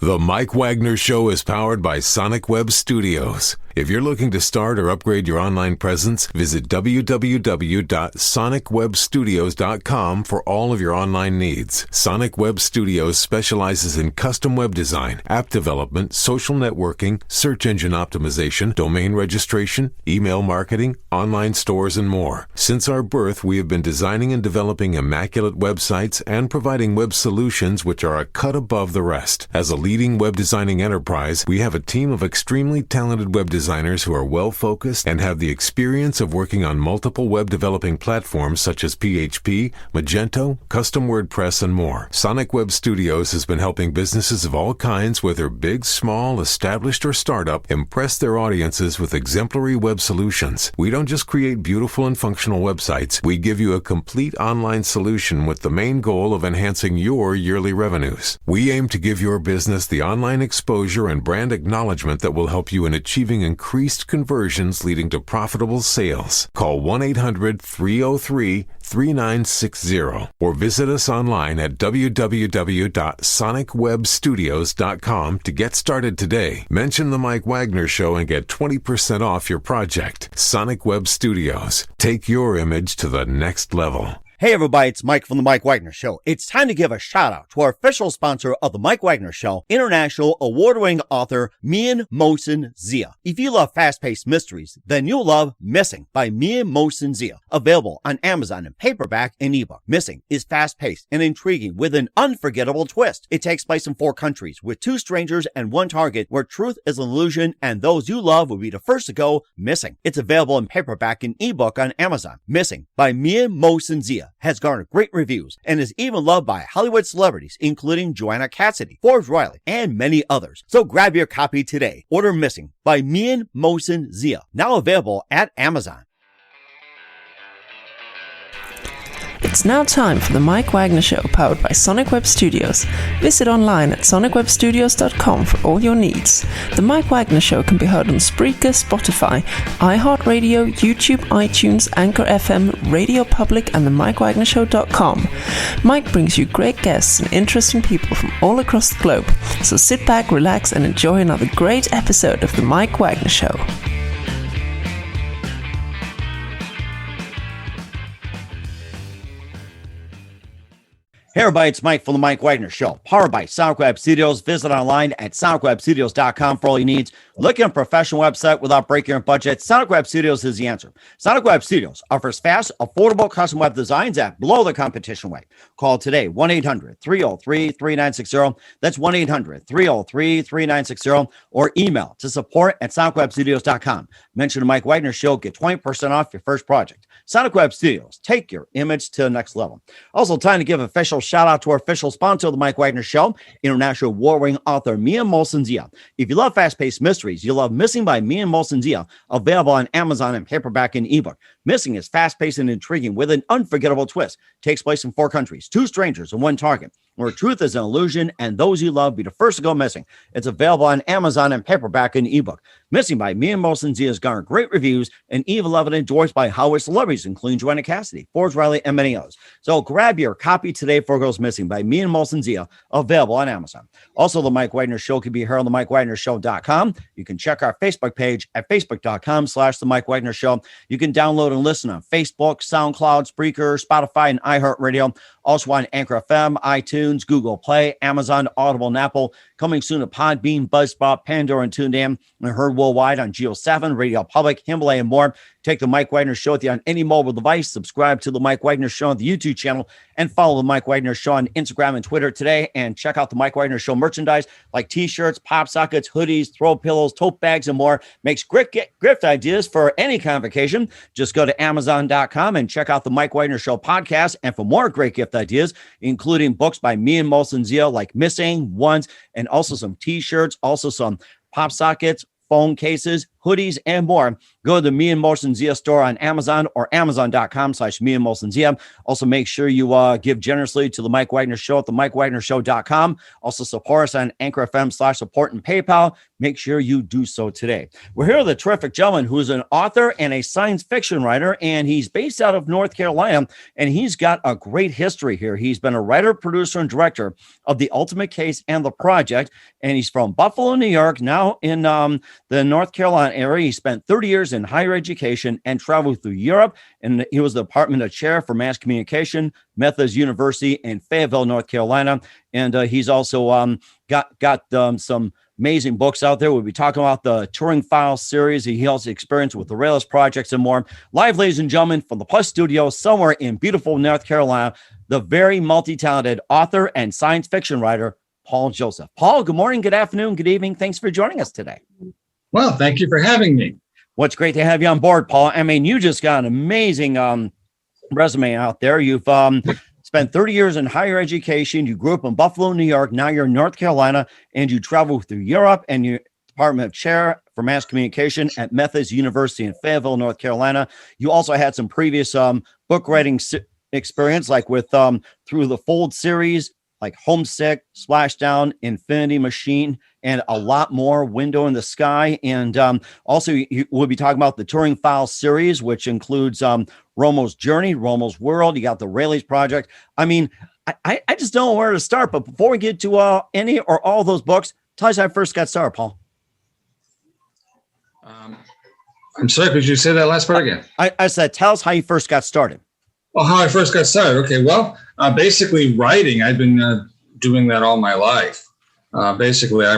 The Mike Wagner Show is powered by Sonic Web Studios. If you're looking to start or upgrade your online presence, visit www.sonicwebstudios.com for all of your online needs. Sonic Web Studios specializes in custom web design, app development, social networking, search engine optimization, domain registration, email marketing, online stores, and more. Since our birth, we have been designing and developing immaculate websites and providing web solutions which are a cut above the rest. As a leading web designing enterprise, we have a team of extremely talented web designers who are well-focused and have the experience of working on multiple web developing platforms such as PHP, Magento, custom WordPress, and more. Sonic Web Studios has been helping businesses of all kinds, whether big, small, established, or startup, impress their audiences with exemplary web solutions. We don't just create beautiful and functional websites. We give you a complete online solution with the main goal of enhancing your yearly revenues. We aim to give your business the online exposure and brand acknowledgement that will help you in achieving increased conversions leading to profitable sales. Call 1-800-303-3960 or visit us online at www.sonicwebstudios.com to get started today. Mention the Mike Wagner Show and get 20% off your project. Sonic Web Studios. Take your image to the next level. Hey everybody, it's Mike from The Mike Wagner Show. It's time to give a shout out to our official sponsor of The Mike Wagner Show, international award-winning author Mian Mohsen Zia. If you love fast-paced mysteries, then you'll love Missing by Mian Mohsen Zia. Available on Amazon in paperback and ebook. Missing is fast-paced and intriguing with an unforgettable twist. It takes place in 4 countries with 2 strangers and 1 target where truth is an illusion and those you love will be the first to go missing. It's available in paperback and ebook on Amazon. Missing by Mian Mohsen Zia has garnered great reviews and is even loved by Hollywood celebrities, including Joanna Cassidy, Forbes Riley, and many others. So grab your copy today. Order Missing by Mian Mohsen Zia, now available at Amazon. It's now time for the Mike Wagner Show, powered by Sonic Web Studios. Visit online at sonicwebstudios.com for all your needs. The Mike Wagner Show can be heard on Spreaker, Spotify, iHeartradio, YouTube, iTunes, Anchor FM, Radio Public, and themikewagnershow.com. Mike brings you great guests and interesting people from all across the globe. So sit back, relax, and enjoy another great episode of the Mike Wagner Show. Hey everybody, it's Mike from the Mike Wagner Show, powered by Sonic Web Studios. Visit online at sonicwebstudios.com for all your needs. Looking at a professional website without breaking your budget? Sonic Web Studios is the answer. Sonic Web Studios offers fast, affordable custom web designs at below the competition rate. Call today, 1-800-303-3960. That's 1-800-303-3960. Or email to support at sonicwebstudios.com. Mention the Mike Wagner Show, get 20% off your first project. Sonic Web Studios, take your image to the next level. Also, time to give official shout out to our official sponsor of the Mike Wagner Show, international award-winning author Mian Mohsen Zia. If you love fast-paced mysteries, you love Missing by Mian Mohsen Zia, available on Amazon in paperback and ebook. Missing is fast-paced and intriguing with an unforgettable twist. Takes place in 4 countries, 2 strangers and 1 target, where truth is an illusion and those you love be the first to go missing. It's available on Amazon in paperback and ebook. Missing by Mian Mohsen Zia has garnered great reviews and even loved and endorsed by Hollywood celebrities, including Joanna Cassidy, Forbes Riley, and many others. So grab your copy today before it goes missing by Mian Mohsen Zia, available on Amazon. Also, the Mike Wagner Show can be heard on the MikeWagnerShow.com. You can check our Facebook page at facebook.com/the Mike Wagner Show. You can download and listen on Facebook, SoundCloud, Spreaker, Spotify, and iHeartRadio. Also on Anchor FM, iTunes, Google Play, Amazon, Audible, and Apple. Coming soon to Podbean, Buzzsprout, Pandora, and TuneIn. And heard worldwide on Geo 7, Radio Public, Himalaya, and more. Take the Mike Wagner Show with you on any mobile device. Subscribe to the Mike Wagner Show on the YouTube channel and follow the Mike Wagner Show on Instagram and Twitter today. And check out the Mike Wagner Show merchandise like t-shirts, pop sockets, hoodies, throw pillows, tote bags, and more. Makes great gift ideas for any kind of occasion. Just go to Amazon.com and check out the Mike Wagner Show podcast. And for more great gift ideas, including books by Mian Mohsen Zia like Missing, Ones, and also some t-shirts, also some pop sockets, phone cases, hoodies, and more, go to the Me and Molson Zia store on Amazon or Amazon.com/Me and Molson Zia. Also, make sure you give generously to the Mike Wagner Show at themikewagnershow.com. Also, support us on Anchor FM/support and PayPal. Make sure you do so today. We're here with a terrific gentleman who's an author and a science fiction writer, and he's based out of North Carolina, and he's got a great history here. He's been a writer, producer, and director of The Ultimate Case and The Project, and he's from Buffalo, New York, now in the North Carolina area. He spent 30 years in higher education and traveled through Europe, and he was the department of chair for mass communication, Methodist University in Fayetteville, North Carolina, and he's also got some amazing books out there. We'll be talking about the TurningFiles series. He also experienced with the Railas projects and more. Live, ladies and gentlemen, from the Plus Studio somewhere in beautiful North Carolina, the very multi-talented author and science fiction writer, Pauljoseph. Paul, good morning, good afternoon, good evening. Thanks for joining us today. Well, thank you for having me. Well, it's great to have you on board, Paul. I mean, you just got an amazing resume out there. You've spent 30 years in higher education. You grew up in Buffalo, New York. Now you're in North Carolina, and you travel through Europe, and you're department of chair for mass communication at Methodist University in Fayetteville, North Carolina. You also had some previous book writing experience, like with Through the Fold series, like Homesick, Splashdown, Infinity Machine, and a lot more, Window in the Sky. And also we'll be talking about the TurningFiles series, which includes Romo's Journey, Romo's World. You got the Railas project. I mean, I just don't know where to start. But before we get to any or all those books, tell us how I first got started, Paul. I'm sorry, could you say that last part again? I said, tell us how you first got started. Oh, how I first got started. Okay, well, basically writing. I've been doing that all my life. Basically, I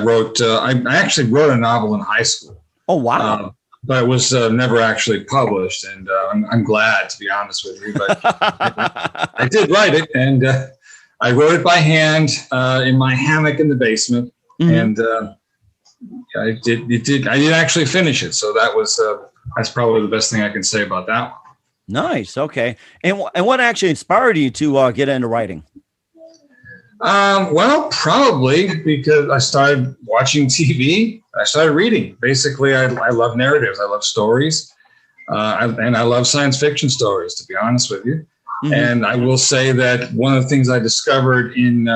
actually wrote a novel in high school. Oh, wow. But it was never actually published, and I'm glad, to be honest with you. But I did write it, and I wrote it by hand in my hammock in the basement, and I didn't actually finish it. So that's probably the best thing I can say about that one. Nice. Okay. And what actually inspired you to get into writing? Well, probably because I started watching TV. I started reading. Basically, I love narratives. I love stories. And I love science fiction stories, to be honest with you. Mm-hmm. And I will say that one of the things I discovered in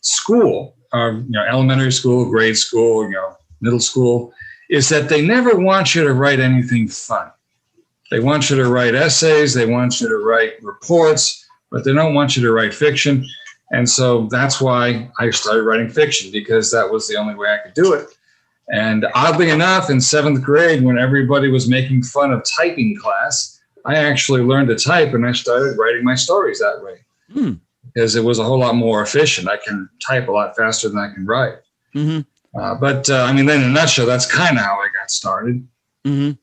school, elementary school, grade school, middle school, is that they never want you to write anything fun. They want you to write essays, they want you to write reports, but they don't want you to write fiction. And so that's why I started writing fiction, because that was the only way I could do it. And oddly enough, in 7th grade, when everybody was making fun of typing class, I actually learned to type, and I started writing my stories that way. Because it was a whole lot more efficient. I can type a lot faster than I can write. Mm-hmm. But then in a nutshell, that's kind of how I got started. Mm-hmm.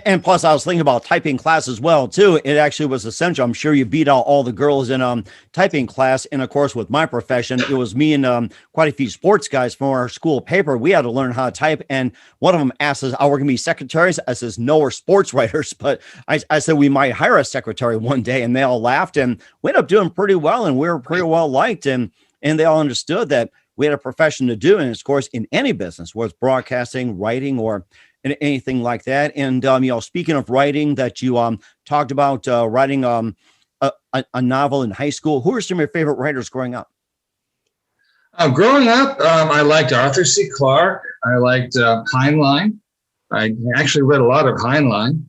And plus, I was thinking about typing class as well, too. It actually was essential. I'm sure you beat out all the girls in typing class. And, of course, with my profession, it was me and quite a few sports guys from our school paper. We had to learn how to type. And one of them asked us, "Are we going to be secretaries?" I says, "No, we're sports writers." But I said, "We might hire a secretary one day." And they all laughed. And we ended up doing pretty well. And we were pretty well liked. And they all understood that we had a profession to do. And, of course, in any business, whether it's broadcasting, writing, or anything like that. And, speaking of writing, that you talked about writing a novel in high school. Who are some of your favorite writers growing up? Growing up, I liked Arthur C. Clarke. I liked Heinlein. I actually read a lot of Heinlein.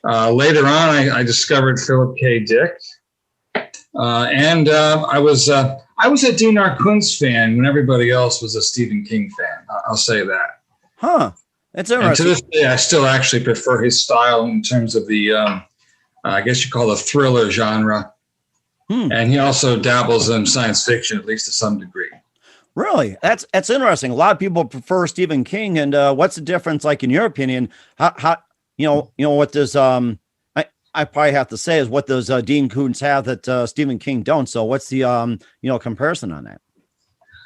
Later on, I discovered Philip K. Dick. And I was a Dinar Kunz fan when everybody else was a Stephen King fan. I'll say that. Huh. That's interesting. And to this day, I still actually prefer his style in terms of the, I guess you call it thriller genre. And he also dabbles in science fiction, at least to some degree. Really? That's interesting. A lot of people prefer Stephen King. And what's the difference, like, in your opinion? How what does I probably have to say is, what does Dean Koontz have that Stephen King don't? So what's the comparison on that?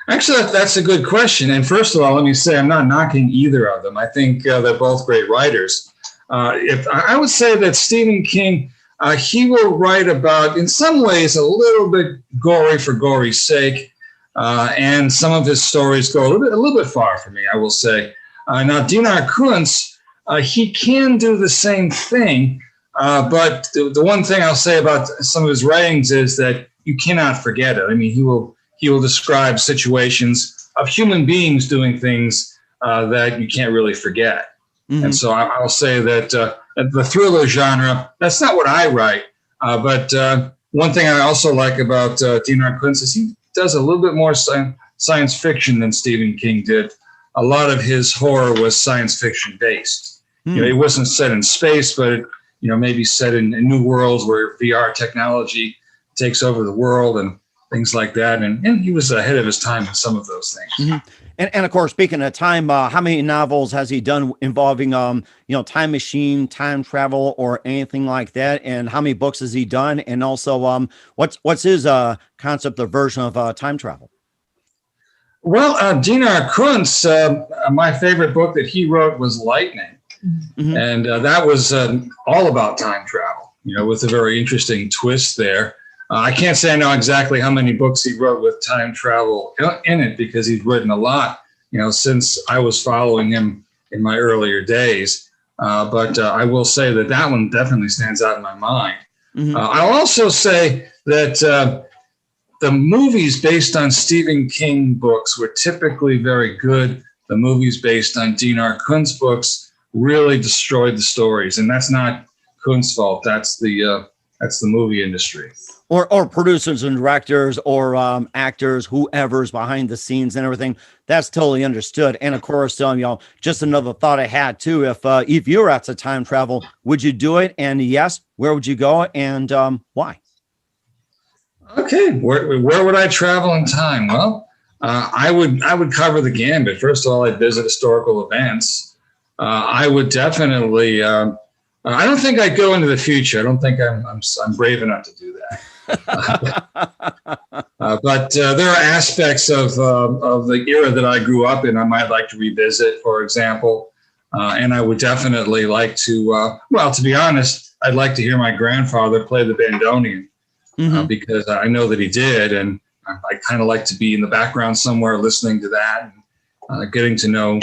Actually, that's a good question. And first of all, let me say I'm not knocking either of them. I think they're both great writers. If I would say that Stephen King, he will write about, in some ways, a little bit gory for gory's sake. And some of his stories go a little bit far for me, I will say. Now, Dinar Kunz, he can do the same thing. But the one thing I'll say about some of his writings is that you cannot forget it. I mean, he will describe situations of human beings doing things that you can't really forget. Mm-hmm. And so I'll say that the thriller genre, that's not what I write. But one thing I also like about Dinar Kunz is he does a little bit more science fiction than Stephen King did. A lot of his horror was science fiction based. You know, it wasn't set in space, but maybe set in new worlds where VR technology takes over the world and things like that. And he was ahead of his time in some of those things. Mm-hmm. And of course, speaking of time, how many novels has he done involving, time machine, time travel, or anything like that? And how many books has he done? And also, what's his concept or version of time travel? Well, Dinar Kunz, my favorite book that he wrote was Lightning. Mm-hmm. And that was all about time travel, with a very interesting twist there. I can't say I know exactly how many books he wrote with time travel in it, because he's written a lot, since I was following him in my earlier days. But I will say that one definitely stands out in my mind. Mm-hmm. I'll also say that the movies based on Stephen King books were typically very good. The movies based on Dinar Kunz books really destroyed the stories, and that's not Kunz's fault. That's the movie industry, or producers and directors, or actors, whoever's behind the scenes and everything. That's totally understood. And of course, just another thought I had too. If you were at the time travel, would you do it? And yes, where would you go, and why? Okay, where would I travel in time? Well, I would cover the gambit. First of all, I'd visit historical events. I would definitely. I don't think I'd go into the future. I don't think I'm brave enough to do that. But there are aspects of the era that I grew up in I might like to revisit, for example. And I would definitely like to. To be honest, I'd like to hear my grandfather play the bandoneon. Mm-hmm. Because I know that he did, and I kind of like to be in the background somewhere listening to that, and getting to know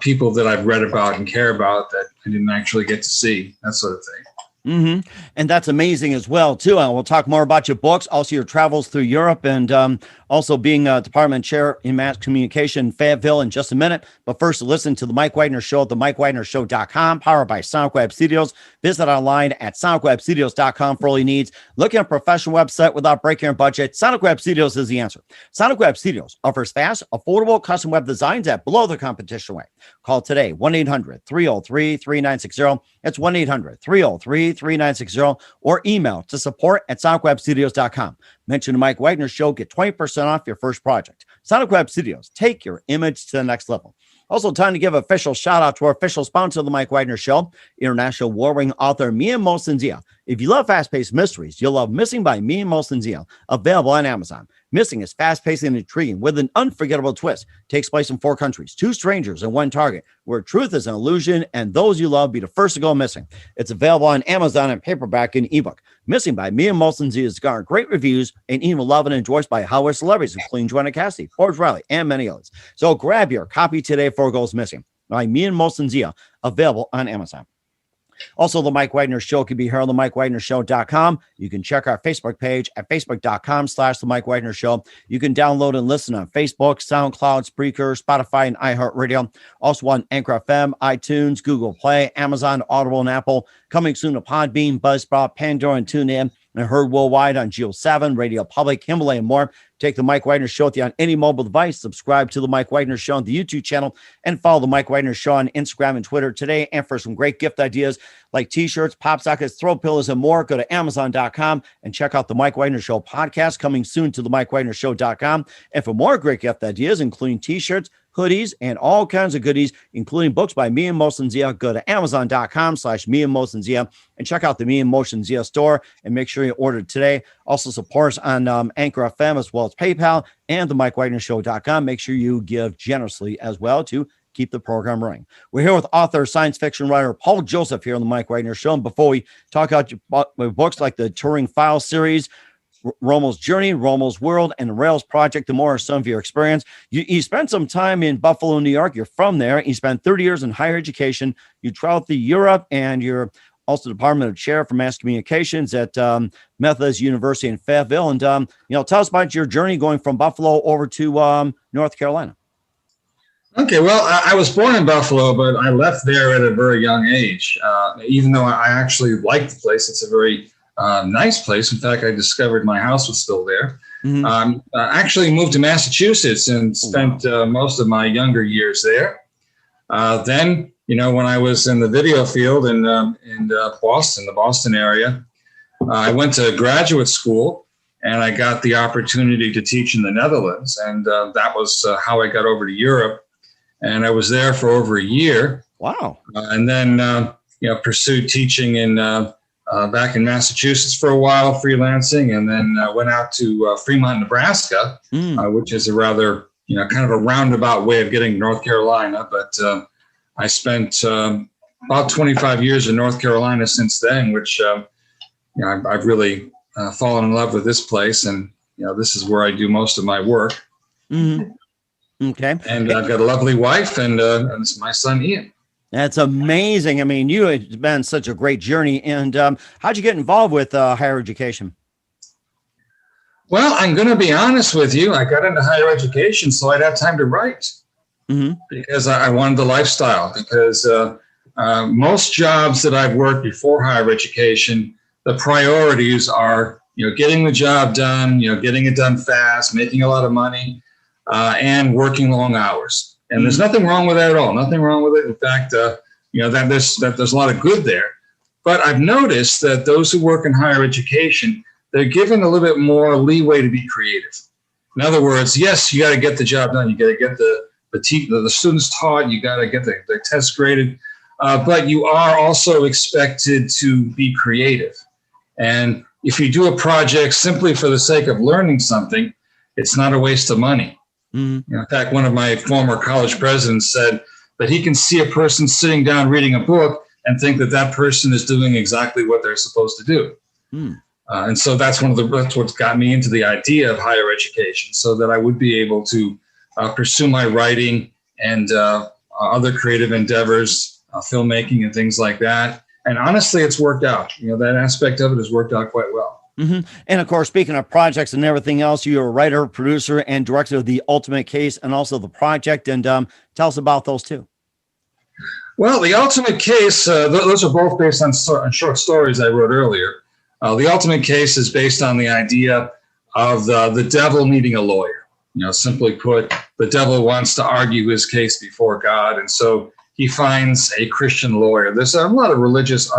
people that I've read about and care about that I didn't actually get to see, that sort of thing. Mm-hmm. And that's amazing as well, too. And we'll talk more about your books, also your travels through Europe, and also being a department chair in mass communication in Fayetteville in just a minute. But first, listen to The Mike Wagner Show at themikewagnershow.com, powered by Sonic Web Studios. Visit online at sonicwebstudios.com for all your needs. Looking at a professional website without breaking your budget? Sonic Web Studios is the answer. Sonic Web Studios offers fast, affordable custom web designs at below the competition rate. Call today, 1-800-303-3960. That's 1-800-303-3960, or email to support@sonicwebstudios.com. Mention the Mike Wagner Show, get 20% off your first project. Sonic Web Studios, take your image to the next level. Also, time to give an official shout out to our official sponsor of the Mike Wagner Show, international award-winning author Mia Mosensia. If you love fast-paced mysteries, you'll love Missing by Mia Mosensia, available on Amazon. Missing is fast-paced and intriguing with an unforgettable twist. Takes place in 4 countries, 2 strangers and 1 target, where truth is an illusion and those you love be the first to go missing. It's available on Amazon in paperback and ebook. Missing by Mia Mosensia has garnered great reviews and even loved and enjoyed by Hollywood celebrities, including Joanna Cassidy, Forbes Riley, and many others. So grab your copy today before it goes missing by Mia Mosensia, available on Amazon. Also, The Mike Wagner Show can be heard on themikewagnershow.com. You can check our Facebook page at facebook.com/The Mike Wagner Show. You can download and listen on Facebook, SoundCloud, Spreaker, Spotify, and iHeartRadio. Also on Anchor FM, iTunes, Google Play, Amazon, Audible, and Apple. Coming soon to Podbean, Buzzsprout, Pandora, and TuneIn. And heard worldwide on Geo 7, Radio Public, Himalaya, and more. Take the Mike Wagner Show with you on any mobile device. Subscribe to the Mike Wagner Show on the YouTube channel, and follow the Mike Wagner Show on Instagram and Twitter today. And for some great gift ideas like t-shirts, pop sockets, throw pillows, and more, go to Amazon.com and check out the Mike Wagner Show podcast, coming soon to the MikeWagnerShow.com. And for more great gift ideas, including t-shirts, hoodies, and all kinds of goodies, including books by Mia Mosensia, go to Amazon.com/Mia Mosensia and check out the Mia Mosensia store, and make sure you order today. Also support us on Anchor FM, as well as PayPal and the MikeWagnerShow.com. Make sure you give generously as well to keep the program running. We're here with author, science fiction writer Paul Joseph here on the Mike Wagner Show. And before we talk about books like the Turing Files series, Romo's Journey, Romo's World, and the Rails Project. The more are some of your experience. You spent some time in Buffalo, New York. You're from there. You spent 30 years in higher education. You traveled through Europe, and you're also Department of Chair for Mass Communications at Methodist University in Fayetteville. And, tell us about your journey going from Buffalo over to North Carolina. Okay, well, I was born in Buffalo, but I left there at a very young age. Even though I actually liked the place, it's a very nice place. In fact, I discovered my house was still there. I actually moved to Massachusetts and spent most of my younger years there. Then, when I was in the video field in Boston, the Boston area, I went to graduate school and I got the opportunity to teach in the Netherlands. And that was how I got over to Europe. And I was there for over a year. Wow. And then, pursued teaching in back in Massachusetts for a while, freelancing, and then went out to Fremont, Nebraska, which is a rather, kind of a roundabout way of getting to North Carolina. But I spent about 25 years in North Carolina since then, which, I've really fallen in love with this place. And, this is where I do most of my work. Mm-hmm. Okay. And I've got a lovely wife and my son, Ian. That's amazing. I mean, you have been such a great journey. And how'd you get involved with higher education? Well, I'm going to be honest with you. I got into higher education so I'd have time to write because I wanted the lifestyle. Because most jobs that I've worked before higher education, the priorities are, getting the job done, getting it done fast, making a lot of money. And working long hours. And there's nothing wrong with that at all. Nothing wrong with it. In fact, that there's a lot of good there. But I've noticed that those who work in higher education, they're given a little bit more leeway to be creative. In other words, yes, you got to get the job done. You got to get the students taught. You got to get the tests graded. But you are also expected to be creative. And if you do a project simply for the sake of learning something, it's not a waste of money. In fact, one of my former college presidents said that he can see a person sitting down reading a book and think that person is doing exactly what they're supposed to do. And so that's what's got me into the idea of higher education, so that I would be able to pursue my writing and other creative endeavors, filmmaking and things like that. And honestly, it's worked out. That aspect of it has worked out quite well. And of course, speaking of projects and everything else, you're a writer, producer, and director of The Ultimate Case and also The Project. And tell us about those two. Well, The Ultimate Case, those are both based on short stories I wrote earlier. The Ultimate Case is based on the idea of the devil needing a lawyer. Simply put, the devil wants to argue his case before God. And so he finds a Christian lawyer. There's a lot of religious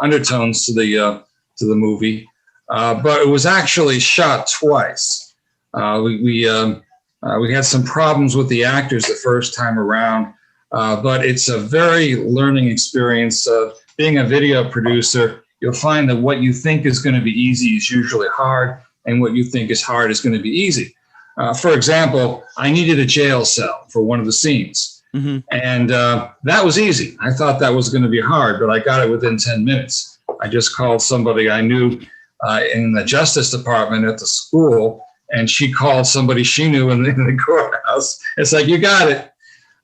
undertones to the movie. But it was actually shot twice. We had some problems with the actors the first time around, but it's a very learning experience. Being a video producer, you'll find that what you think is going to be easy is usually hard, and what you think is hard is going to be easy. For example, I needed a jail cell for one of the scenes, and that was easy. I thought that was going to be hard, but I got it within 10 minutes. I just called somebody I knew in the Justice Department at the school, and she called somebody she knew in the courthouse. It's like, you got it.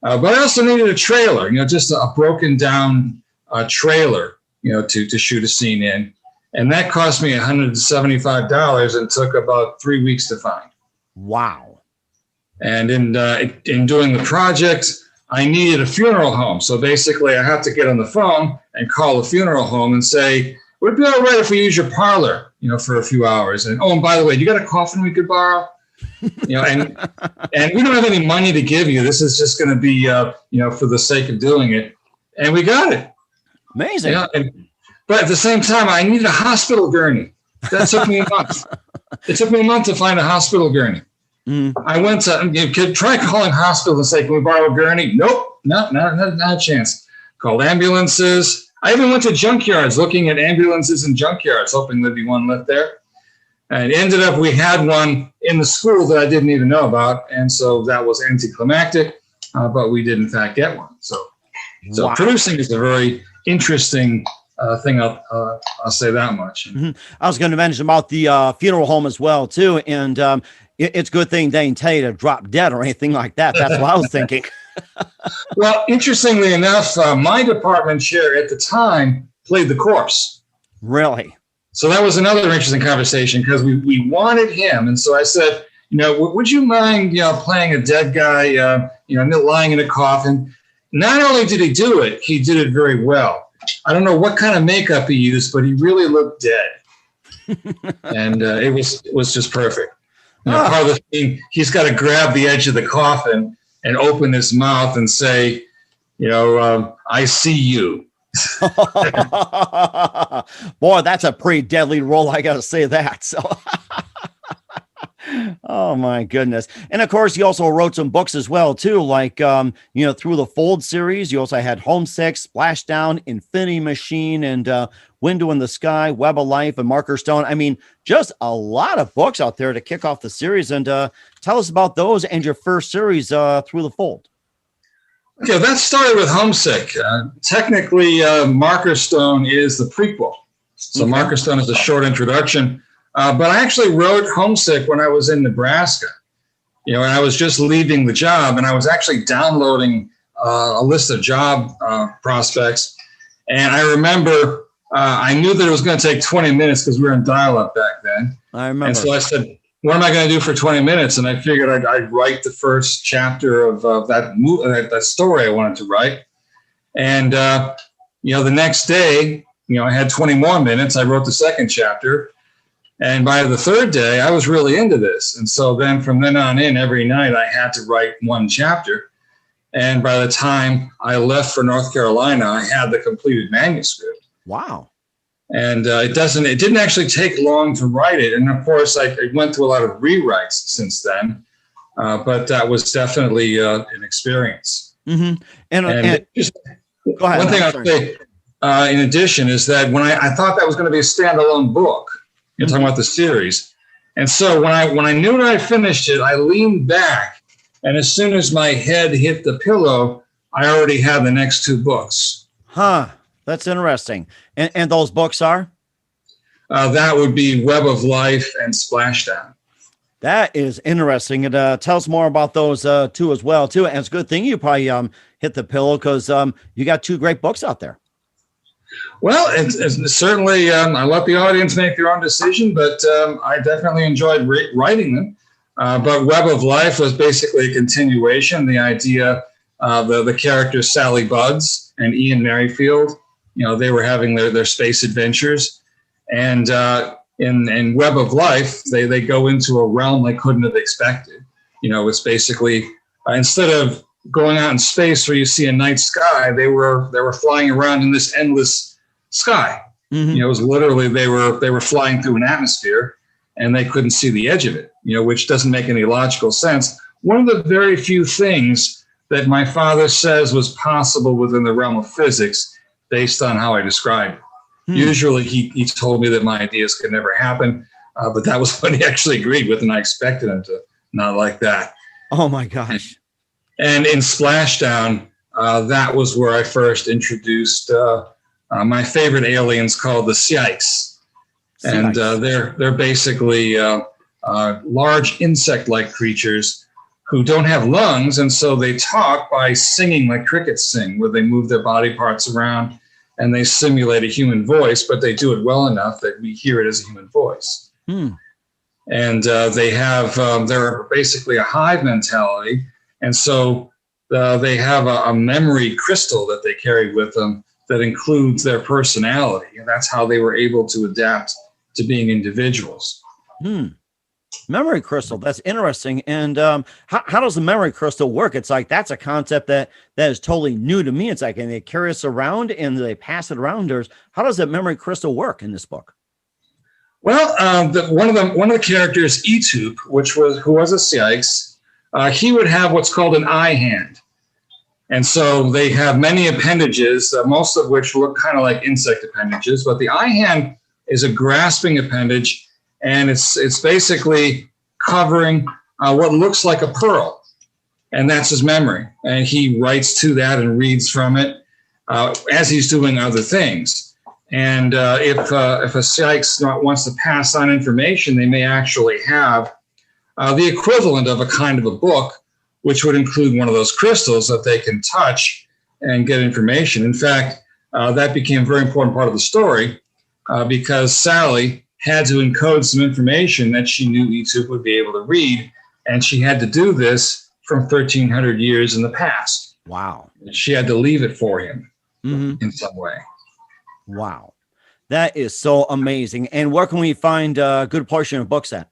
But I also needed a trailer, just a broken down trailer, to shoot a scene in. And that cost me $175 and took about 3 weeks to find. Wow. And in doing the project, I needed a funeral home. So basically I had to get on the phone and call the funeral home and say, would it be all right if we use your parlor, for a few hours? And by the way, you got a coffin we could borrow? And we don't have any money to give you. This is just going to be, for the sake of doing it. And we got it. Amazing. But at the same time, I needed a hospital gurney. That took me a month. It took me a month to find a hospital gurney. I went to try calling hospital and say, can we borrow a gurney? Nope, not a chance. Called ambulances. I even went to junkyards, looking at ambulances and junkyards, hoping there'd be one left there. And it ended up we had one in the school that I didn't even know about. And so that was anticlimactic, but we did in fact get one. So Wow. Producing is a very interesting thing. I'll say that much. Mm-hmm. I was going to mention about the funeral home as well too, and it's a good thing they didn't tell you to drop dead or anything like that. That's what I was thinking. Well, interestingly enough, my department chair at the time played the corpse. Really? So that was another interesting conversation because we wanted him, and so I said, would you mind, playing a dead guy, lying in a coffin? Not only did he do it, he did it very well. I don't know what kind of makeup he used, but he really looked dead. And it was just perfect. Part of the thing, he's got to grab the edge of the coffin and open his mouth and say, I see you. Boy, that's a pretty deadly role. I got to say that. So, oh my goodness. And of course, you also wrote some books as well, too, like, Through the Fold series. You also had Homesick, Splashdown, Infinity Machine, and Window in the Sky, Web of Life, and Marker Stone. I mean, just a lot of books out there to kick off the series. And tell us about those and your first series, Through the Fold. Okay, that started with Homesick. Technically, Marker Stone is the prequel. So okay. Marker Stone is a short introduction. But I actually wrote Homesick when I was in Nebraska. And I was just leaving the job, and I was actually downloading a list of job prospects. And I remember I knew that it was going to take 20 minutes because we were in dial-up back then. I remember. And so I said, what am I going to do for 20 minutes? And I figured I'd write the first chapter of that story I wanted to write. And, the next day, I had 20 more minutes. I wrote the second chapter. And by the third day, I was really into this. And so then from then on in, every night I had to write one chapter. And by the time I left for North Carolina, I had the completed manuscript. Wow. And it didn't actually take long to write it. And of course, I went through a lot of rewrites since then. But that was definitely an experience. Mm-hmm. And just go ahead. One thing I'll say in addition is that when I thought that was going to be a standalone book, you're talking about the series. And so when I knew that I finished it, I leaned back. And as soon as my head hit the pillow, I already had the next two books. Huh. That's interesting. And those books are? That would be Web of Life and Splashdown. That is interesting. And tell us more about those two as well, too. And it's a good thing you probably hit the pillow because you got two great books out there. Well, it's certainly, I let the audience make their own decision, but I definitely enjoyed writing them. But Web of Life was basically a continuation. The idea, the characters Sally Buds and Ian Merrifield, they were having their space adventures. And in Web of Life, they go into a realm they couldn't have expected. It's basically, instead of going out in space where you see a night sky, they were flying around in this endless sky. Mm-hmm. It was literally they were flying through an atmosphere and they couldn't see the edge of it, which doesn't make any logical sense. One of the very few things that my father says was possible within the realm of physics based on how I described it. Usually he told me that my ideas could never happen, but that was what he actually agreed with, and I expected him to not like that. Oh my gosh. And in Splashdown, that was where I first introduced my favorite aliens called the Sykes. And they're basically large insect-like creatures who don't have lungs, and so they talk by singing like crickets sing, where they move their body parts around and they simulate a human voice, but they do it well enough that we hear it as a human voice. And they're basically a hive mentality. And so they have a memory crystal that they carry with them that includes their personality. And that's how they were able to adapt to being individuals. Memory crystal. That's interesting. And how does the memory crystal work? It's like, that's a concept that is totally new to me. It's like, and they carry us around and they pass it around. How does that memory crystal work in this book? Well, one of the characters, Etup, who was a Sykes, he would have what's called an eye hand. And so they have many appendages, most of which look kind of like insect appendages, but the eye hand is a grasping appendage, and it's basically covering what looks like a pearl, and that's his memory. And he writes to that and reads from it as he's doing other things. And if a psych wants to pass on information, they may actually have the equivalent of a kind of a book, which would include one of those crystals that they can touch and get information. In fact, that became a very important part of the story because Sally had to encode some information that she knew Etup would be able to read, and she had to do this from 1,300 years in the past. Wow. She had to leave it for him in some way. Wow. That is so amazing. And where can we find a good portion of books at?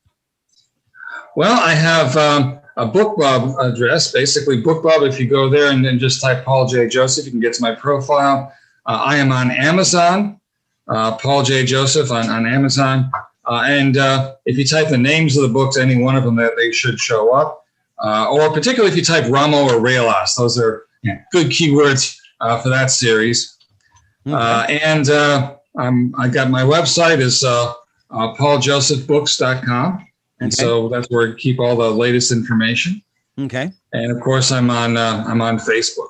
Well, I have a BookBub address, basically BookBub. If you go there and then just type Paul J. Joseph, you can get to my profile. I am on Amazon, Paul J. Joseph on Amazon. And if you type the names of the books, any one of them, that they should show up. Or particularly if you type Romo or Railas, those are good keywords for that series. Okay. And I got my website is pauljjosephbooks.com. And so that's where I keep all the latest information. Okay. And of course, I'm on Facebook.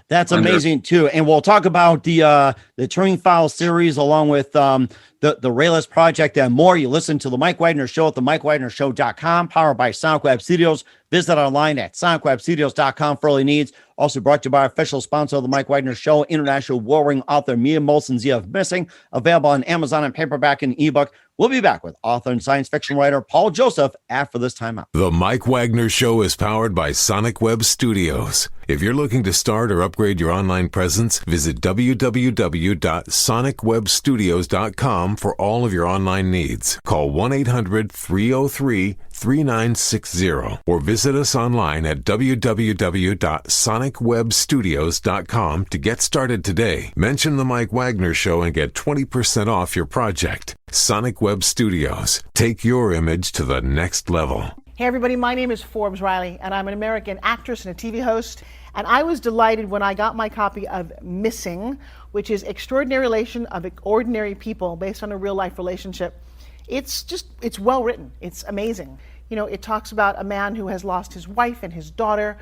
That's amazing too. And we'll talk about the Turning Files series along with the Railas project and more. You listen to the Mike Wagner Show at themikewagnershow.com, powered by Sonic Web Studios. Visit online at sonicwebstudios.com for all your needs. Also brought to you by our official sponsor of the Mike Wagner Show, international warring author Mia Molson-Zia of Missing, available on Amazon and paperback and ebook. We'll be back with author and science fiction writer Paul Joseph after this time out. The Mike Wagner Show is powered by Sonic Web Studios. If you're looking to start or upgrade your online presence, visit www.sonicwebstudios.com for all of your online needs. Call 1-800-303-3960 or visit us online at www.sonicwebstudios.com to get started today. Mention the Mike Wagner Show and get 20% off your project. Sonic Web Studios. Take your image to the next level. Hey everybody, my name is Forbes Riley, and I'm an American actress and a TV host. And I was delighted when I got my copy of Missing, which is Extraordinary Relation of Ordinary People based on a real life relationship. It's well written. It's amazing. You know, it talks about a man who has lost his wife and his daughter,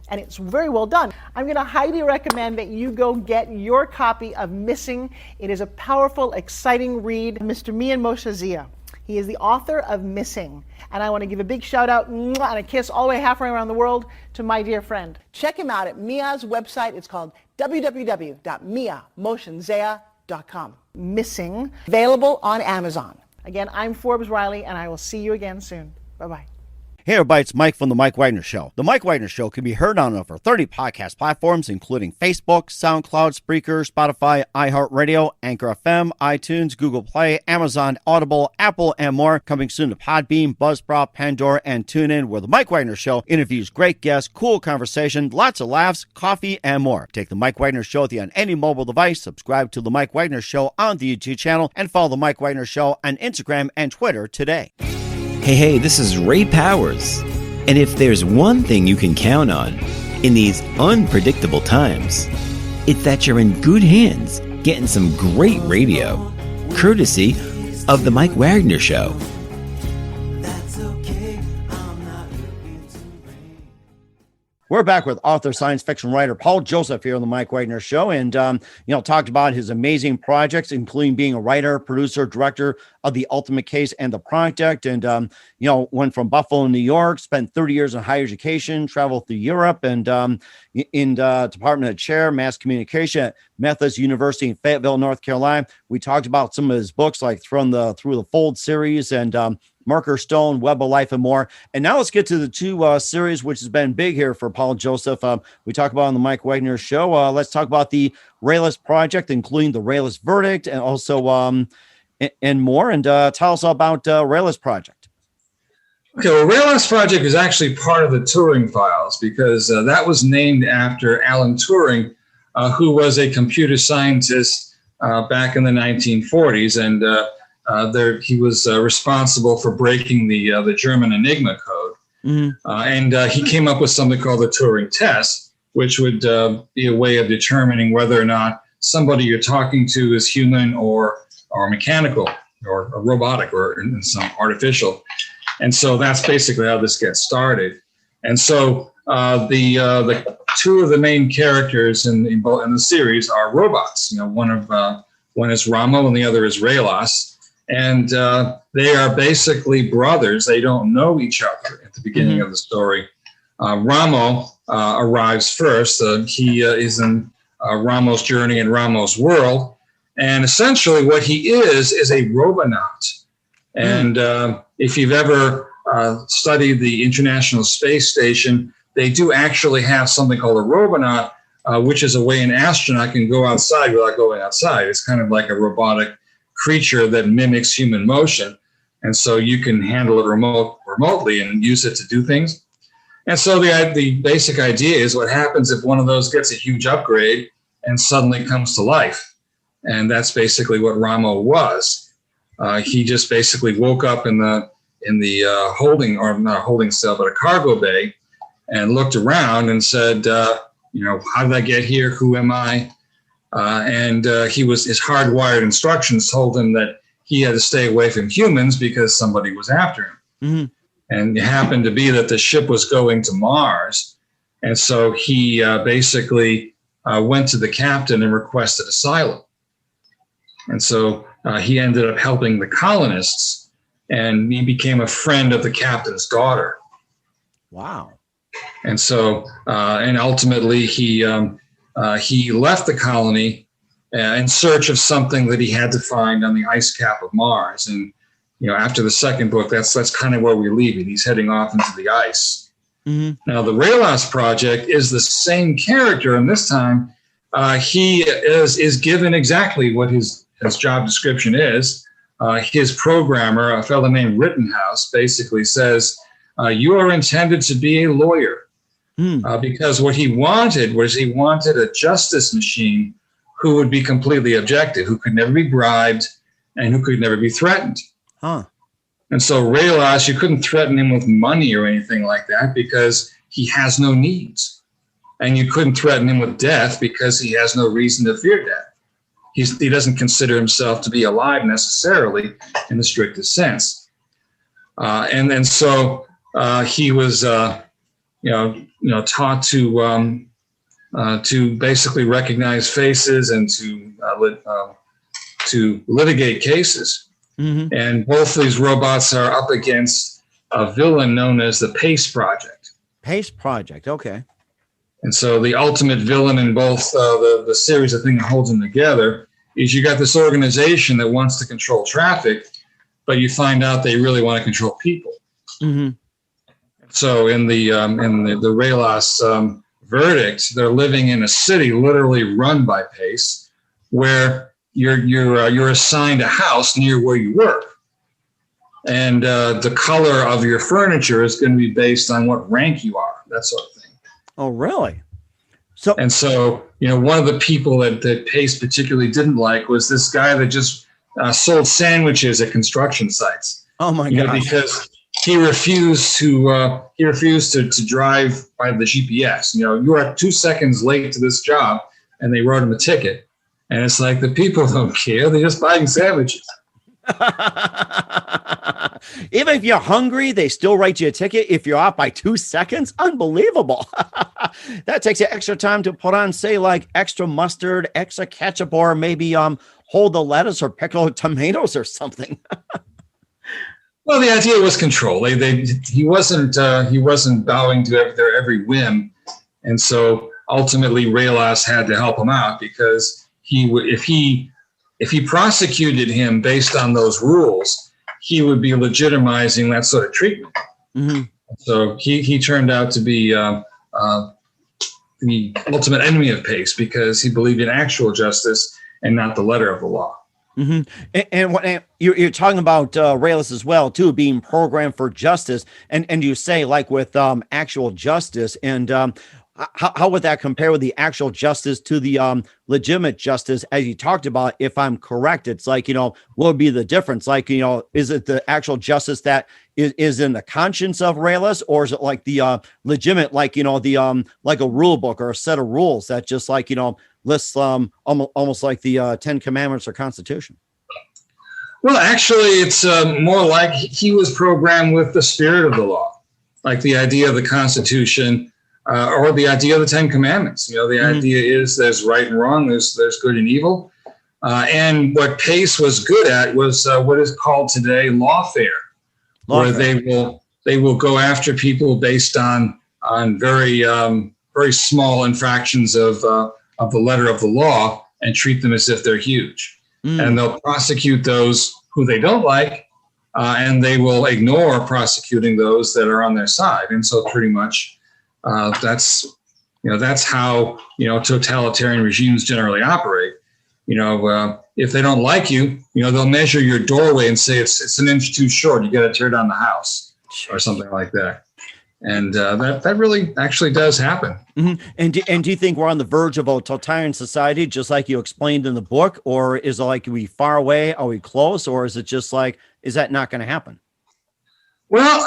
and it's very well done. I'm going to highly recommend that you go get your copy of Missing. It is a powerful, exciting read. Mr. Mian Moshe-Zia. He is the author of Missing. And I want to give a big shout out and a kiss all the way halfway around the world to my dear friend. Check him out at Mia's website. It's called www.miamoshenzea.com. Missing, available on Amazon. Again, I'm Forbes Riley, and I will see you again soon. Bye-bye. Hey everybody, it's Mike from The Mike Wagner Show. The Mike Wagner Show can be heard on over 30 podcast platforms, including Facebook, SoundCloud, Spreaker, Spotify, iHeartRadio, Anchor FM, iTunes, Google Play, Amazon, Audible, Apple, and more. Coming soon to Podbean, Buzzsprout, Pandora, and TuneIn, where The Mike Wagner Show interviews great guests, cool conversation, lots of laughs, coffee, and more. Take The Mike Wagner Show with you on any mobile device. Subscribe to The Mike Wagner Show on the YouTube channel, and follow The Mike Wagner Show on Instagram and Twitter today. Hey, this is Ray Powers. And if there's one thing you can count on in these unpredictable times, it's that you're in good hands getting some great radio, courtesy of The Mike Wagner Show. We're back with author, science fiction writer Paul Joseph here on the Mike Wagner Show, and talked about his amazing projects, including being a writer, producer, director of The Ultimate Case and The Project, and went from Buffalo, New York, spent 30 years in higher education, traveled through Europe, and in the Department of Chair, Mass Communication at Methodist University in Fayetteville, North Carolina. We talked about some of his books, like from the Thruthefold series and Marker Stone, Web of Life, and more. And now let's get to the two series, which has been big here for Paul Joseph. We talk about on the Mike Wagner Show. Let's talk about the Railas project, including the Railas verdict, and also and more. And tell us about Railas project. Okay, well, Railas project is actually part of the Turing files because that was named after Alan Turing, who was a computer scientist back in the 1940s, and he was responsible for breaking the German Enigma code. Mm-hmm. And he came up with something called the Turing test, which would be a way of determining whether or not somebody you're talking to is human or mechanical or robotic or some artificial. And so that's basically how this gets started. And so the two of the main characters in the series are robots. One of One is Romo and the other is Railas. And they are basically brothers. They don't know each other at the beginning of the story. Romo arrives first. He is in Ramo's journey in Ramo's world. And essentially what he is a robonaut. And if you've ever studied the International Space Station, they do actually have something called a robonaut, which is a way an astronaut can go outside without going outside. It's kind of like a robotic creature that mimics human motion. And so you can handle it remotely and use it to do things. And so the basic idea is what happens if one of those gets a huge upgrade and suddenly comes to life. And that's basically what Romo was. He just basically woke up in the holding, or not a holding cell, but a cargo bay, and looked around and said, how did I get here? Who am I? And his hardwired instructions told him that he had to stay away from humans because somebody was after him. Mm-hmm. And it happened to be that the ship was going to Mars. And so he basically went to the captain and requested asylum. And so he ended up helping the colonists, and he became a friend of the captain's daughter. Wow. And so, and ultimately he left the colony in search of something that he had to find on the ice cap of Mars. And, after the second book, that's kind of where we leave it. He's heading off into the ice. Mm-hmm. Now, the Railas Project is the same character, and this time he is given exactly what his job description is. His programmer, a fellow named Rittenhouse, basically says, you are intended to be a lawyer. Because what he wanted was a justice machine who would be completely objective, who could never be bribed, and who could never be threatened. Huh. And so Railas, you couldn't threaten him with money or anything like that because he has no needs. And you couldn't threaten him with death because he has no reason to fear death. He doesn't consider himself to be alive necessarily in the strictest sense. And then so he was, taught to basically recognize faces and to litigate cases. Mm-hmm. And both of these robots are up against a villain known as the Pace Project. Pace Project, okay. And so the ultimate villain in both the series, the thing that holds them together, is you got this organization that wants to control traffic, but you find out they really want to control people. Mm-hmm. So in the Railas verdict, they're living in a city literally run by Pace, where you're assigned a house near where you work, and the color of your furniture is going to be based on what rank you are, that sort of thing. Oh, really? So one of the people that Pace particularly didn't like was this guy that just sold sandwiches at construction sites. Oh my God! Because he refused to drive by the GPS. You are 2 seconds late to this job, and they wrote him a ticket. And it's like, the people don't care. They're just buying sandwiches. Even if you're hungry, they still write you a ticket if you're off by 2 seconds. Unbelievable. That takes you extra time to put on, say, like extra mustard, extra ketchup, or maybe hold the lettuce or pickle tomatoes or something. Well, the idea was control. He wasn't bowing to their every whim, and so ultimately Railas had to help him out, because if he prosecuted him based on those rules, he would be legitimizing that sort of treatment. Mm-hmm. So he turned out to be the ultimate enemy of Pace, because he believed in actual justice and not the letter of the law. Mm-hmm. And what you're talking about Railas as well, too, being programmed for justice, and you say, like, with actual justice, and how would that compare with the actual justice to the legitimate justice, as you talked about? If I'm correct, it's like, what would be the difference? Like, is it the actual justice that is in the conscience of Railas, or is it like the legitimate, like, like a rule book or a set of rules that just, like, lists almost like the 10 Commandments or Constitution? Well, actually, it's more like he was programmed with the spirit of the law, like the idea of the Constitution. Or the idea of the 10 Commandments. The idea is there's right and wrong, there's good and evil. And what Pace was good at was what is called today lawfare, where they will go after people based on very very small infractions of the letter of the law and treat them as if they're huge. And they'll prosecute those who they don't like, and they will ignore prosecuting those that are on their side. And so pretty much that's how totalitarian regimes generally operate. If they don't like you, they'll measure your doorway and say it's an inch too short. You got to tear down the house or something like that. And that really actually does happen. Mm-hmm. And do you think we're on the verge of a totalitarian society, just like you explained in the book, or is it like, are we far away? Are we close? Or is it just like, is that not going to happen? Well,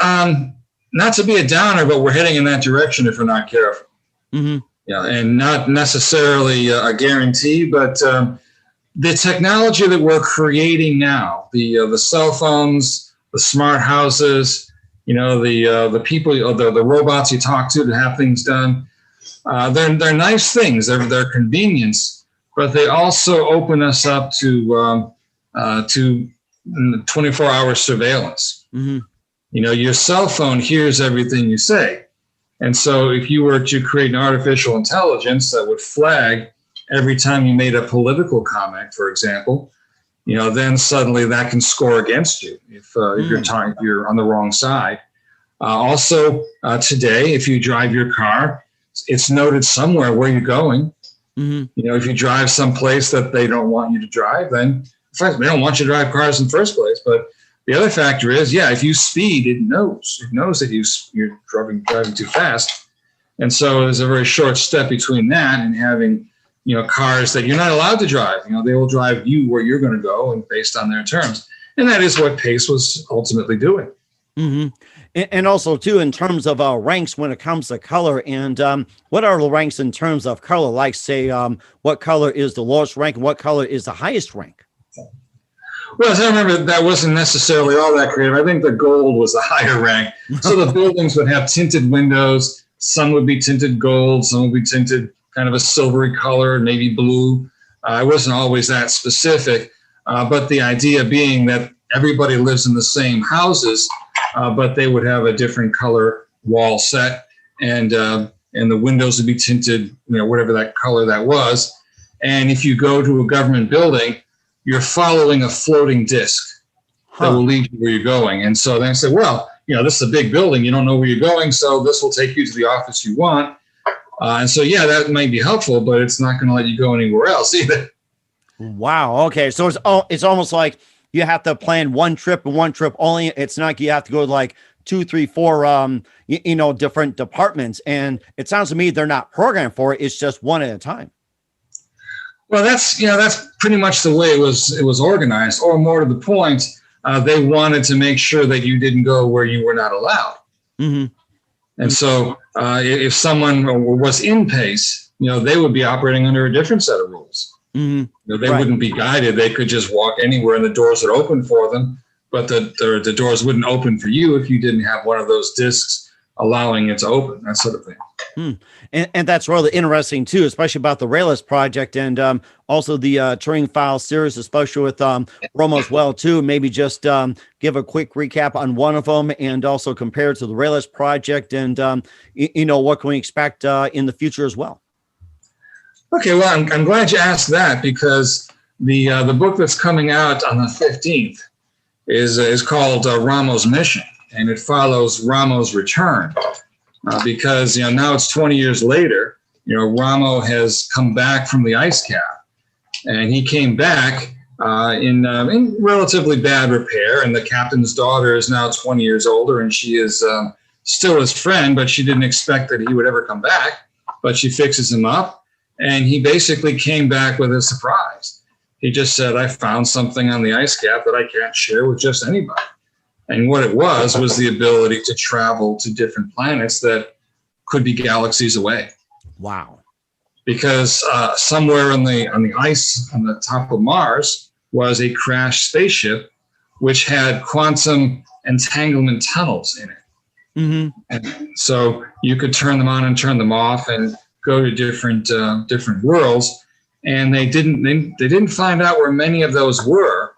not to be a downer, but we're heading in that direction if we're not careful. Mm-hmm. Yeah, and not necessarily a guarantee, but the technology that we're creating now, the cell phones, the smart houses, the people, the robots you talk to have things done, they're nice things. They're convenience, but they also open us up to 24-hour surveillance. Mm-hmm. Your cell phone hears everything you say. And so if you were to create an artificial intelligence that would flag every time you made a political comment, for example, then suddenly that can score against you if you're on the wrong side. Also, today, if you drive your car, it's noted somewhere where you're going. Mm-hmm. If you drive someplace that they don't want you to drive, then in fact, they don't want you to drive cars in the first place. But the other factor is, if you speed, it knows that you're driving too fast. And so there's a very short step between that and having, cars that you're not allowed to drive. They will drive you where you're going to go and based on their terms. And that is what Pace was ultimately doing. Mm-hmm. And also, too, in terms of ranks when it comes to color, and what are the ranks in terms of color? Like, say, what color is the lowest rank and what color is the highest rank? Well, as I remember, that wasn't necessarily all that creative. I think the gold was the higher rank. So the buildings would have tinted windows. Some would be tinted gold. Some would be tinted kind of a silvery color, maybe blue. It wasn't always that specific. But the idea being that everybody lives in the same houses, but they would have a different color wall set. And the windows would be tinted, whatever that color that was. And if you go to a government building, you're following a floating disc that will lead you where you're going. And so then I said, well, this is a big building. You don't know where you're going, so this will take you to the office you want. And so, that might be helpful, but it's not going to let you go anywhere else either. Wow. Okay. So it's almost like you have to plan one trip and one trip only. It's not like you have to go to like 2, 3, 4, different departments. And it sounds to me they're not programmed for it. It's just one at a time. Well, that's pretty much the way it was organized, or more to the point, they wanted to make sure that you didn't go where you were not allowed. Mm-hmm. And so if someone was in Pace, they would be operating under a different set of rules. Mm-hmm. They wouldn't be guided. They could just walk anywhere and the doors would open for them, but the doors wouldn't open for you if you didn't have one of those discs allowing it to open, that sort of thing. And that's really interesting too, especially about the Railas project and also the Turing Files series, especially with Romo as well too. Maybe just give a quick recap on one of them and also compare it to the Railas project and what can we expect in the future as well. Okay, well, I'm glad you asked that, because the book that's coming out on the 15th is called Romo's Mission, and it follows Romo's return. Because now it's 20 years later, Romo has come back from the ice cap, and he came back in relatively bad repair. And the captain's daughter is now 20 years older, and she is still his friend, but she didn't expect that he would ever come back. But she fixes him up, and he basically came back with a surprise. He just said, "I found something on the ice cap that I can't share with just anybody." And what it was the ability to travel to different planets that could be galaxies away. Wow. Because somewhere on the ice on the top of Mars was a crashed spaceship, which had quantum entanglement tunnels in it. Mm-hmm. And so you could turn them on and turn them off and go to different worlds. and they didn't find out where many of those were,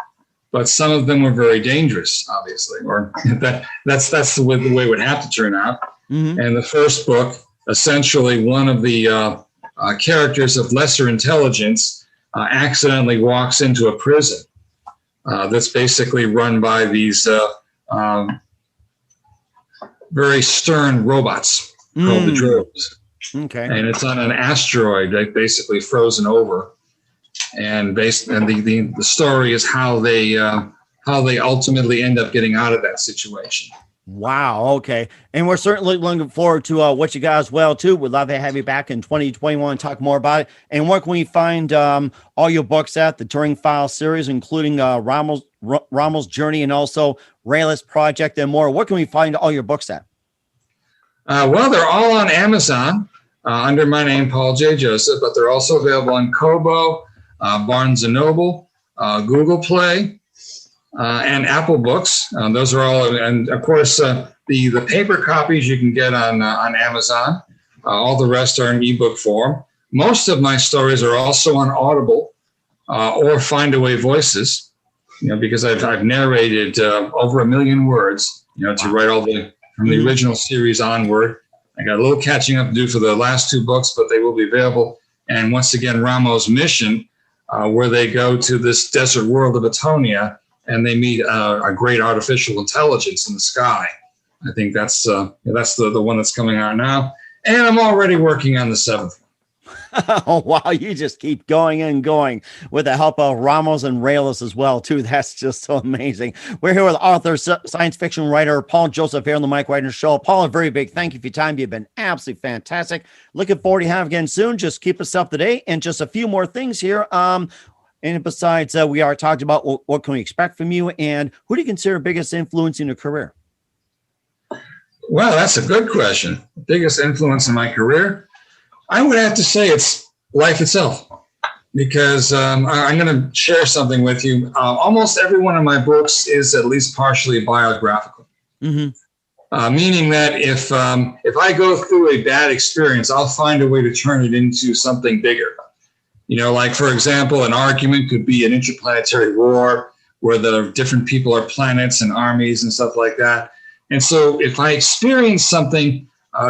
but some of them were very dangerous, obviously, or that's the way it would have to turn out. Mm-hmm. And the first book, essentially, one of the characters of lesser intelligence accidentally walks into a prison that's basically run by these very stern robots called the drones. Okay. And it's on an asteroid, like basically frozen over. And the story is how they ultimately end up getting out of that situation. Wow. Okay. And we're certainly looking forward to what you guys too. We'd love to have you back in 2021 talk more about it. And where can we find all your books at the Turing Files series, including Rommel's Journey and also Railas Project and more? Where can we find all your books at? Well, they're all on Amazon under my name, Paul J. Joseph, but they're also available on Kobo, Barnes & Noble, Google Play, and Apple Books. Those are all, and of course, the paper copies you can get on Amazon. All the rest are in ebook form. Most of my stories are also on Audible or Findaway Voices, because I've narrated over 1 million words, to write all from the original series onward. I got a little catching up to do for the last 2 books, but they will be available. And once again, Romo's mission, where they go to this desert world of Atonia, and they meet a great artificial intelligence in the sky. I think that's the one that's coming out now. And I'm already working on the 7th. Oh, wow. You just keep going and going with the help of Ramos and Railas as well, too. That's just so amazing. We're here with author, science fiction writer, Paul Joseph here on the Mike Wagner Show. Paul, a very big thank you for your time. You've been absolutely fantastic. Looking forward to having you again soon. Just keep us up to date. And just a few more things here. And besides, we are talking about what can we expect from you, and who do you consider biggest influence in your career? Well, that's a good question. Biggest influence in my career? I would have to say it's life itself, because I'm going to share something with you. Almost every one of my books is at least partially biographical, meaning that if I go through a bad experience, I'll find a way to turn it into something bigger. Like, for example, an argument could be an interplanetary war where the different people are planets and armies and stuff like that. And so if I experience something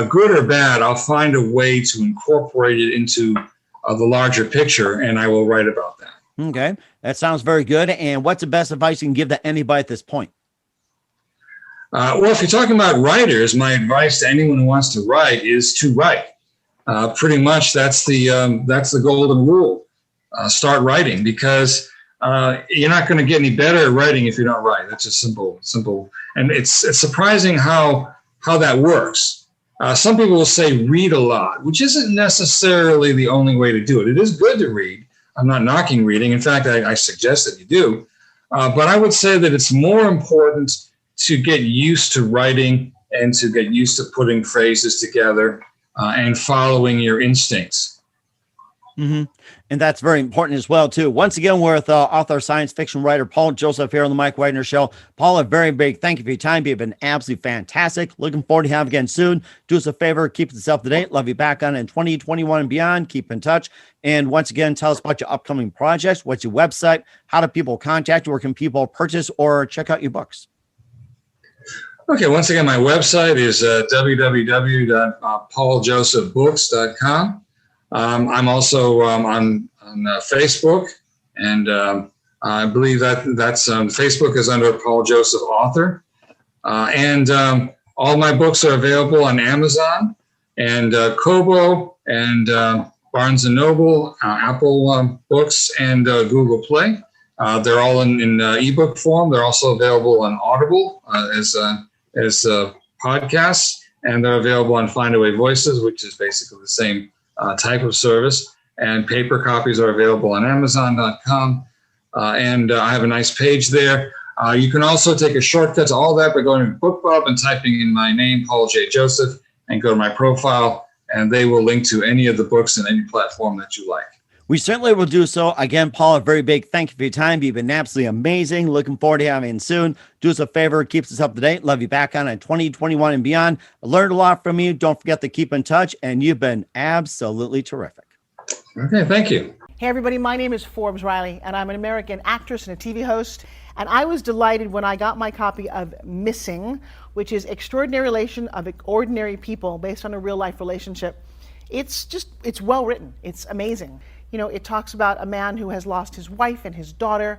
good or bad, I'll find a way to incorporate it into the larger picture, and I will write about that. Okay. That sounds very good. And what's the best advice you can give to anybody at this point? Well, if you're talking about writers, my advice to anyone who wants to write is to write. Pretty much that's the golden rule. Start writing, because you're not going to get any better at writing if you don't write. That's just simple. And it's surprising how that works. Some people will say read a lot, which isn't necessarily the only way to do it. It is good to read. I'm not knocking reading. In fact, I suggest that you do. But I would say that it's more important to get used to writing and to get used to putting phrases together and following your instincts. Mm-hmm. And that's very important as well, too. Once again, we're with author, science fiction writer, Paul Joseph here on the Mike Wagner Show. Paul, a very big thank you for your time. You've been absolutely fantastic. Looking forward to having you again soon. Do us a favor, keep us up to date. Love you back on in 2021 and beyond. Keep in touch. And once again, tell us about your upcoming projects. What's your website? How do people contact you? Where can people purchase or check out your books? Okay, once again, my website is www.pauljjosephbooks.com. I'm also on Facebook, and I believe that's Facebook is under Paul Joseph Author. And all my books are available on Amazon and Kobo and Barnes & Noble, Apple Books, and Google Play. They're all in ebook form. They're also available on Audible as podcasts, and they're available on Findaway Voices, which is basically the same type of service. And paper copies are available on Amazon.com. And I have a nice page there. You can also take a shortcut to all that by going to BookBub and typing in my name, Paul J. Joseph, and go to my profile, and they will link to any of the books in any platform that you like. We certainly will do so. Again, Paul, a very big thank you for your time. You've been absolutely amazing. Looking forward to having you soon. Do us a favor, keep us up to date. Love you back on in 2021 and beyond. I learned a lot from you. Don't forget to keep in touch, and you've been absolutely terrific. Okay, thank you. Hey everybody, my name is Forbes Riley, and I'm an American actress and a TV host. And I was delighted when I got my copy of Missing, which is Extraordinary Relation of Ordinary People based on a real life relationship. It's well written. It's amazing. You know, it talks about a man who has lost his wife and his daughter,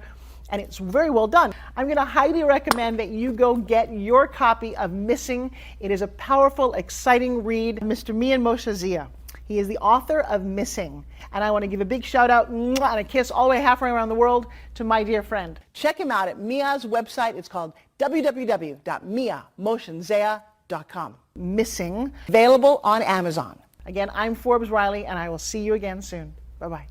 and it's very well done. I'm going to highly recommend that you go get your copy of Missing. It is a powerful, exciting read. Mr. Mian Moshe Zia. He is the author of Missing. And I want to give a big shout out and a kiss all the way halfway around the world to my dear friend. Check him out at Mia's website. It's called www.miamoshenzea.com. Missing, available on Amazon. Again, I'm Forbes Riley, and I will see you again soon. Bye-bye.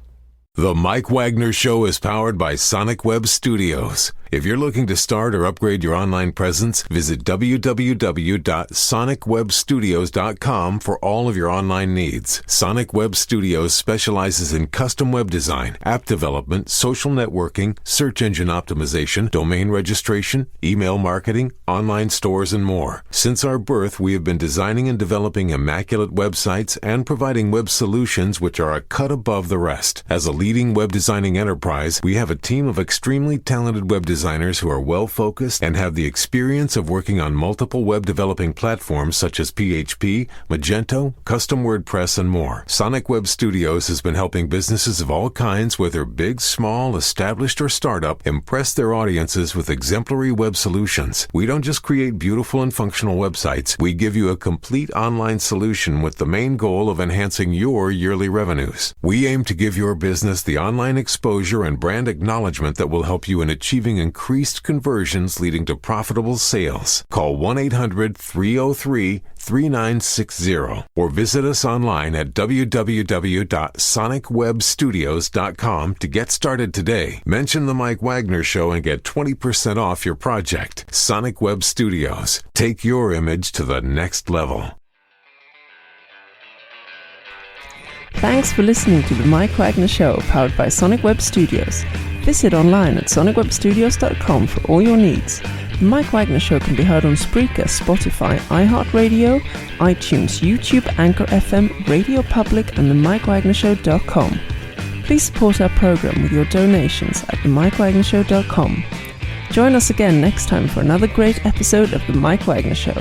The Mike Wagner Show is powered by Sonic Web Studios. If you're looking to start or upgrade your online presence, visit www.sonicwebstudios.com for all of your online needs. Sonic Web Studios specializes in custom web design, app development, social networking, search engine optimization, domain registration, email marketing, online stores, and more. Since our birth, we have been designing and developing immaculate websites and providing web solutions which are a cut above the rest. As a leading web designing enterprise, we have a team of extremely talented web designers who are well-focused and have the experience of working on multiple web developing platforms such as PHP, Magento, Custom WordPress, and more. Sonic Web Studios has been helping businesses of all kinds, whether big, small, established, or startup, impress their audiences with exemplary web solutions. We don't just create beautiful and functional websites. We give you a complete online solution with the main goal of enhancing your yearly revenues. We aim to give your business the online exposure and brand acknowledgement that will help you in achieving increased conversions leading to profitable sales. Call 1-800-303-3960 or visit us online at www.sonicwebstudios.com to get started today. Mention the Mike Wagner Show and get 20% off your project. Sonic Web Studios. Take your image to the next level. Thanks for listening to the Mike Wagner Show, powered by Sonic Web Studios. Visit online at sonicwebstudios.com for all your needs. The Mike Wagner Show can be heard on Spreaker, Spotify, iHeartradio, iTunes, YouTube, Anchor FM, Radio Public, and themikewagnershow.com. Please support our program with your donations at themikewagnershow.com. Join us again next time for another great episode of The Mike Wagner Show.